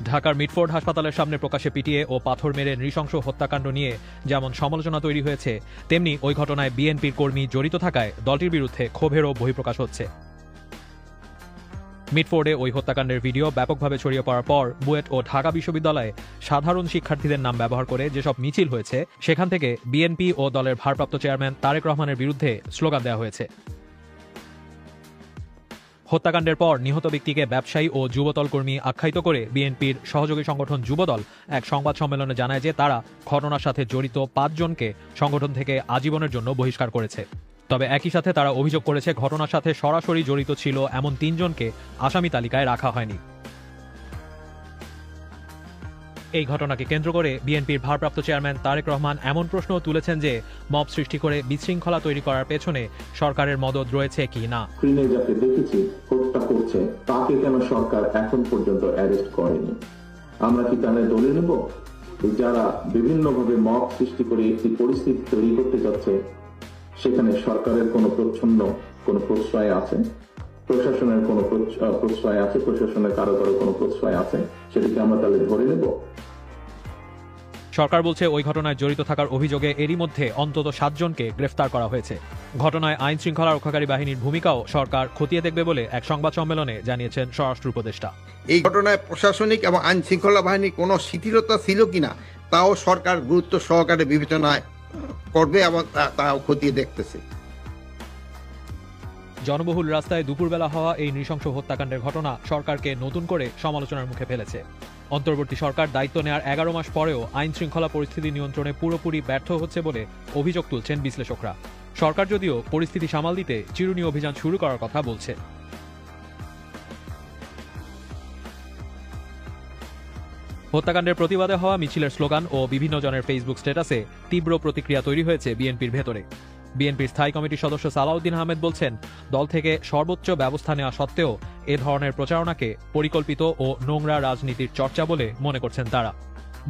ঢাকার মিটফোর্ড হাসপাতালের সামনে প্রকাশ্যে পিটিয়ে ও পাথর মেরে নৃশংস হত্যাকাণ্ড নিয়ে যেমন সমালোচনা তৈরি হয়েছে, তেমনি ওই ঘটনায় বিএনপির কর্মী জড়িত থাকায় দলটির বিরুদ্ধে ক্ষোভেরও বহিঃপ্রকাশ হচ্ছে। মিটফোর্ডে ওই হত্যাকাণ্ডের ভিডিও ব্যাপকভাবে ছড়িয়ে পড়ার পর বুয়েট ও ঢাকা বিশ্ববিদ্যালয়ে সাধারণ শিক্ষার্থীদের নাম ব্যবহার করে যেসব মিছিল হয়েছে, সেখান থেকে বিএনপি ও দলের ভারপ্রাপ্ত চেয়ারম্যান তারেক রহমানের বিরুদ্ধে স্লোগান দেওয়া হয়েছে। হত্যাকাণ্ডের পর নিহত ব্যক্তিকে ব্যবসায়ী ও যুবদল কর্মী আখ্যায়িত করে বিএনপির সহযোগী সংগঠন যুবদল এক সংবাদ সম্মেলনে জানায় যে তারা ঘটনার সাথে জড়িত 5 জনকে সংগঠন থেকে আজীবনের জন্য বহিষ্কার করেছে। তবে একই সাথে তারা অভিযোগ করেছে ঘটনার সাথে সরাসরি জড়িত ছিল এমন 3 জনকে আসামি তালিকায় রাখা হয়নি। এই ঘটনাকে কেন্দ্র করে বিএনপির ভারপ্রাপ্ত চেয়ারম্যান তারেক রহমান এমন প্রশ্ন তুলেছেন যে মব সৃষ্টি করে বিশৃঙ্খলা তৈরি করার পেছনে সরকারের মদদ রয়েছে কি না। স্ক্রিনে যাকে দেখেছি হত্যা করছে, তাকে কেন সরকার এখন পর্যন্ত অ্যারেস্ট করেনি? আমরা কি তাহলে দলে নেব যারা বিভিন্নভাবে মব সৃষ্টি করে একটি পরিস্থিতি তৈরি করতে যাচ্ছে, সেখানে সরকারের কোনো প্রশ্রয় আছে, প্রশাসনের কোনো প্রশ্রয় আছে, প্রশাসনের কারো কোনো প্রশ্রয় আছে, সেটাকে আমরা তাহলে ধরে নেব? সরকার বলছে ওই ঘটনায় জড়িত থাকার অভিযোগে এরই মধ্যে অন্তত 7 জনকে গ্রেফতার করা হয়েছে। ঘটনায় আইন শৃঙ্খলা রক্ষাকারী বাহিনীর ভূমিকাও সরকার খতিয়ে দেখবে বলে এক সংবাদ সম্মেলনে জানিয়েছেন স্বরাষ্ট্র উপদেষ্টা। এই ঘটনায় প্রশাসনিক এবং আইন শৃঙ্খলা বাহিনীর কোনো শিথিলতা ছিল কিনা তাও সরকার গুরুত্ব সহকারে বিবেচনায় করবে এবং তাও খতিয়ে দেখতেছে। জনবহুল রাস্তায় দুপুরবেলা হওয়া এই নৃশংস হত্যাকাণ্ডের ঘটনা সরকারকে নতুন করে সমালোচনার মুখে ফেলেছে। অন্তর্বর্তী সরকার দায়িত্ব নেওয়ার 11 মাস পরেও আইন শৃঙ্খলা পরিস্থিতি নিয়ন্ত্রণে পুরোপুরি ব্যর্থ হচ্ছে বলে অভিযোগ তুলছেন বিশ্লেষকরা। সরকার যদিও পরিস্থিতি সামাল দিতে চিরুনি অভিযান শুরু করার কথা বলছে। হত্যাকাণ্ডের প্রতিবাদে হওয়া মিছিলের স্লোগান ও বিভিন্ন জনের ফেসবুক স্ট্যাটাসে তীব্র প্রতিক্রিয়া তৈরি হয়েছে বিএনপির ভেতরে। বিএনপির স্থায়ী কমিটির সদস্য সালাউদ্দিন আহমেদ বলছেন, দল থেকে সর্বোচ্চ ব্যবস্থা নেওয়া সত্ত্বেও এ ধরনের প্রচারণাকে পরিকল্পিত ও নোংরা রাজনীতির চর্চা বলে মনে করছেন তারা।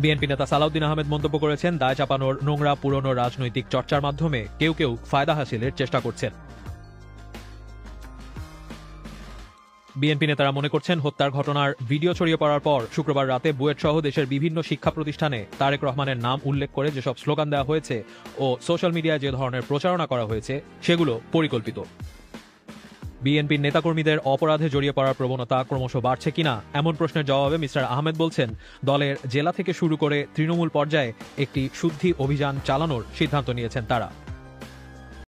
বিএনপি নেতা সালাউদ্দিন আহমেদ মন্তব্য করেছেন, দায় চাপানোর নোংরা পুরনো রাজনৈতিক চর্চার মাধ্যমে কেউ কেউ ফায়দা হাসিলের চেষ্টা করছেন। বিএনপি নেতারা মনে করছেন, হত্যার ঘটনার ভিডিও ছড়িয়ে পড়ার পর শুক্রবার রাতে বুয়েট সহ দেশের বিভিন্ন শিক্ষা প্রতিষ্ঠানে তারেক রহমানের নাম উল্লেখ করে যেসব স্লোগান দেওয়া হয়েছে ও সোশ্যাল মিডিয়ায় যে ধরনের প্রচারণা করা হয়েছে, সেগুলো পরিকল্পিত। বিএনপির নেতাকর্মীদের অপরাধে জড়িয়ে পড়ার প্রবণতা ক্রমশ বাড়ছে কিনা এমন প্রশ্নের জবাবে মিস্টার আহমেদ বলছেন, দলের জেলা থেকে শুরু করে তৃণমূল পর্যায়ে একটি শুদ্ধি অভিযান চালানোর সিদ্ধান্ত নিয়েছেন তারা।